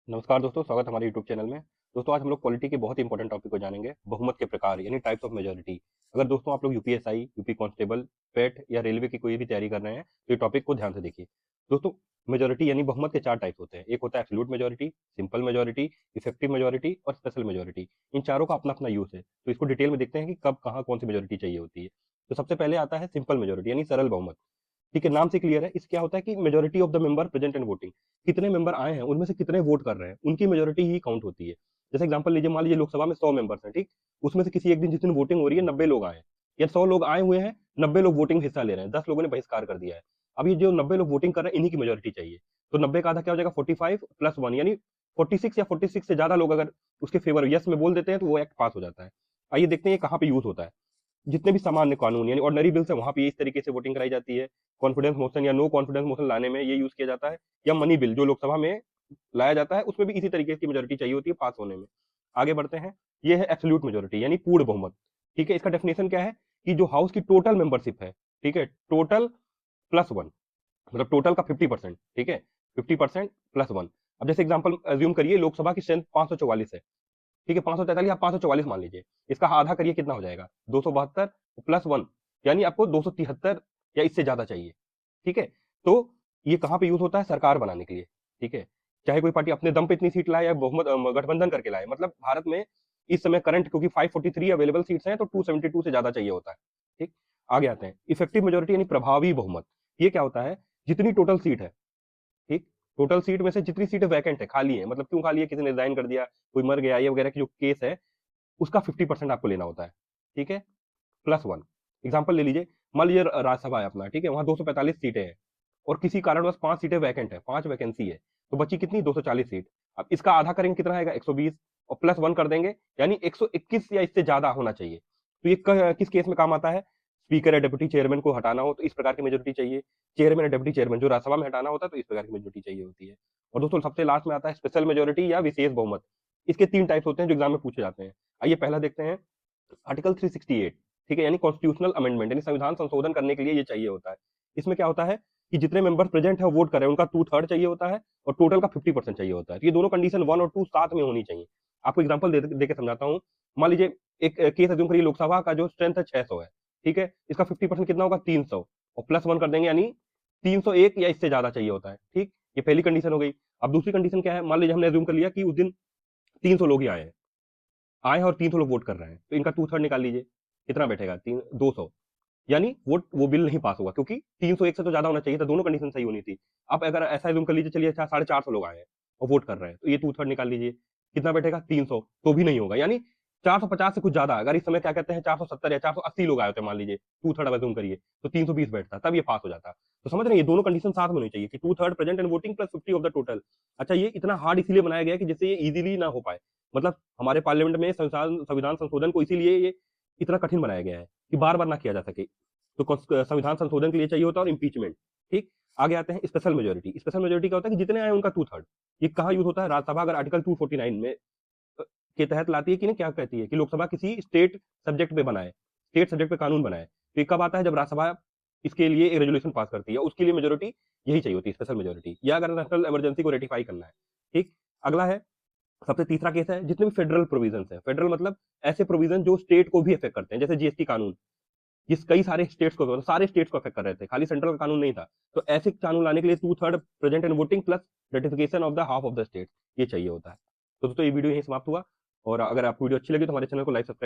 नमस्कार दोस्तों, स्वागत है हमारे यूट्यूब चैनल में। दोस्तों आज हम लोग पॉलिटी के बहुत इंपॉर्टेंट टॉपिक को जानेंगे, बहुमत के प्रकार यानी टाइप्स ऑफ मेजॉरिटी। अगर दोस्तों आप लोग यूपीएसआई, यूपी कांस्टेबल, पेट या रेलवे की कोई भी तैयारी कर रहे हैं तो ये टॉपिक को ध्यान से देखिए। दोस्तों मेजॉरिटी यानी बहुमत के 4 टाइप्स होते हैं। एक होता है absolute majority, simple majority, effective majority और स्पेशल मेजॉरिटी। इन चारों का अपना अपना यूज है, तो इसको डिटेल में देखते हैं कि कब कहाँ कौन सी मेजॉरिटी चाहिए होती है। तो सबसे पहले आता है सिंपल मेजॉरिटी यानी सरल बहुमत। ठीक है, नाम से क्लियर है। इस क्या होता है कि majority of the member present and voting, कितने मेंबर आए हैं उनमें से कितने वोट कर रहे हैं उनकी मेजोरिटी ही काउंट होती है। जैसे एग्जांपल लीजिए, मान लीजिए लोकसभा में 100 मेंबर्स हैं, ठीक। उसमें से किसी एक दिन जिस दिन वोटिंग हो रही है 90 लोग आए हैं, या 100 लोग आए हुए हैं, 90 लोग वोटिंग में हिस्सा ले रहे हैं, 10 लोगों ने बहिष्कार कर दिया है। अब ये जो 90 लोग वोटिंग कर रहे हैं इन्हीं की मेजोरिटी चाहिए। तो 90 का आधा क्या हो जाएगा, 45 प्लस 1 यानी 46, या 46 से ज्यादा लोग अगर उसके फेवर यस में बोल देते हैं तो वो एक्ट पास हो जाता है। आइए देखते हैं ये कहाँ पे यूज होता है। जितने भी सामान्य कानून यानी ऑर्डिनरी बिल्स है वहां पे इस तरीके से वोटिंग कराई जाती है। कॉन्फिडेंस मोशन या नो कॉन्फिडेंस मोशन लाने में ये यूज किया जाता है। या मनी बिल जो लोकसभा में लाया जाता है उसमें भी इसी तरीके की मेजोरिटी चाहिए होती है पास होने में। आगे बढ़ते हैं। ये है एब्सोल्यूट मेजोरिटी यानी पूर्ण बहुमत। ठीक है, इसका डेफिनेशन क्या है कि जो हाउस की टोटल मेंबरशिप है, ठीक है, टोटल प्लस वन, मतलब टोटल का 50%, ठीक है, 50% प्लस वन। अब जैसे एग्जांपल अज्यूम करिए लोकसभा की स्ट्रेंथ 544 है, ठीक है, 543 आप 544 मान लीजिए। इसका आधा करिए कितना हो जाएगा, 272 प्लस वन, यानी आपको 273 या इससे ज्यादा चाहिए। ठीक है, तो ये कहां पे यूज होता है, सरकार बनाने के लिए। ठीक है, चाहे कोई पार्टी अपने दम पे इतनी सीट लाए या बहुमत गठबंधन करके लाए, मतलब भारत में इस समय करंट क्योंकि 543 अवेलेबल सीट्स हैं तो 272 से ज्यादा चाहिए होता है। ठीक, आगे आते हैं इफेक्टिव मेजोरिटी यानी प्रभावी बहुमत। ये क्या होता है, जितनी टोटल सीट है, ठीक, टोटल सीट में से जितनी सीटें वैकेंट है, खाली है, मतलब क्यों खाली है, किसी ने रिजाइन कर दिया, कोई मर गया, ये वगैरह की जो केस है, उसका 50% आपको लेना होता है। ठीक है, प्लस वन। एग्जाम्पल ले लीजिए, मान लीजिए राज्यसभा है अपना, ठीक है, वहां 245 सीटें हैं और किसी कारणवश 5 सीटें वैकेंट है, 5 वैकेंसी है, तो बची कितनी, 240 सीट। अब इसका आधा करेंगे कितना आएगा, 120, और प्लस वन कर देंगे, यानी 121 या इससे ज्यादा होना चाहिए। तो ये किस केस में काम आता है, स्पीकर या डिप्टी चेयरमैन को हटाना हो तो इस प्रकार की मेजोरिटी चाहिए। चेयरमैन या डिप्टी चेयरमैन जो राज्यसभा में हटाना होता है तो इस प्रकार की मेजोरिटी चाहिए होती है। और दोस्तों सबसे लास्ट में आता है स्पेशल मेजोरिटी या विशेष बहुमत। इसके 3 टाइप्स होते हैं जो एग्जाम में पूछे जाते हैं। आइए पहला देखते हैं, आर्टिकल 368, ठीक है, यानी कॉन्स्टिट्यूशनल अमेंडमेंट यानी संविधान संशोधन करने के लिए ये चाहिए होता है। इसमें क्या होता है कि जितने मेंबर प्रेजेंट है वोट कर रहे हैं उनका 2/3 चाहिए होता है और टोटल का 50% चाहिए होता है। तो ये दोनों कंडीशन 1 और 2 साथ में होनी चाहिए। आपको एग्जांपल दे के समझाता हूँ। मान लीजिए एक केस अज्यूम करिए, लोकसभा का जो स्ट्रेंथ है 600 है, ठीक है, इसका 50% कितना होगा, 300, और प्लस वन कर देंगे, यानी 301 या इससे ज्यादा चाहिए होता है। ठीक, ये पहली कंडीशन हो गई। अब दूसरी कंडीशन क्या है, मान लीजिए हमने अज्यूम कर लिया कि उस दिन 300 लोग ही आए हैं, आए हैं और 300 लोग वोट कर रहे हैं, तो इनका 2/3 निकाल लीजिए, कितना बैठेगा, 200, यानी वो बिल नहीं पास होगा क्योंकि 301 से तो ज्यादा होना चाहिए था, दोनों कंडीशन सही होनी थी। अब अगर ऐसा एज्यूम कर लीजिए, चलिए अच्छा 450 लोग आए हैं और वोट कर रहे हैं, तो ये 2/3 निकाल लीजिए, कितना बैठेगा, 300, तो भी नहीं होगा, यानी 450 से कुछ ज्यादा। अगर इस समय क्या कहते हैं 470 या 480 लोग आए होते, मान लीजिए 2/3 एज्यूम करिए, तो 320 बैठता, तब ये पास हो जाता। तो समझ रहे हैं, ये दोनों कंडीशन साथ में होनी चाहिए कि 2/3 present and voting plus 50 of the total. अच्छा, ये इतना हार्ड इसीलिए बनाया गया है कि जिससे ये इजीली ना हो पाए, मतलब हमारे पार्लियामेंट में संविधान संशोधन को इसीलिए ये इतना कठिन बनाया गया है कि बार बार ना किया जा सके। तो संविधान संशोधन के लिए चाहिए होता है और इम्पीचमेंट। ठीक, आगे आते हैं स्पेशल मेजोरिटी। स्पेशल मेजोरिटी क्या होता है कि जितने आए उनका 2/3। ये कहाँ यूज होता है, राज्यसभा अगर आर्टिकल 249 में के तहत लाती है कि नहीं, क्या कहती है कि लोकसभा किसी स्टेट सब्जेक्ट पे बनाए, स्टेट सब्जेक्ट पे कानून बनाए, तो ये कब आता है, जब राज्यसभा इसके लिए एक रेजोल्यूशन पास करती है, उसके लिए मेजोरिटी यही चाहिए होती है, स्पेशल मेजोरिटी, या अगर नेशनल इमरजेंसी को रेटिफाई करना है। ठीक, अगला है, सबसे तीसरा केस है जितने भी फेडरल प्रोविजन है। फेडरल मतलब ऐसे प्रोविजन जो स्टेट को भी इफेक्ट करते हैं, जैसे जीएसटी कानून, जिस कई सारे स्टेट्स को, मतलब सारे स्टेट्स को अफेक्ट कर रहे थे, खाली सेंट्रल का कानून नहीं था। तो ऐसे कानून लाने के लिए 2/3 present and voting plus ratification of the half of the state, ये चाहिए होता है। तो दोस्तों ये वीडियो यही समाप्त हुआ, और अगर आपको वीडियो अच्छी लगी तो हमारे चैनल को लाइक सब्सक्राइब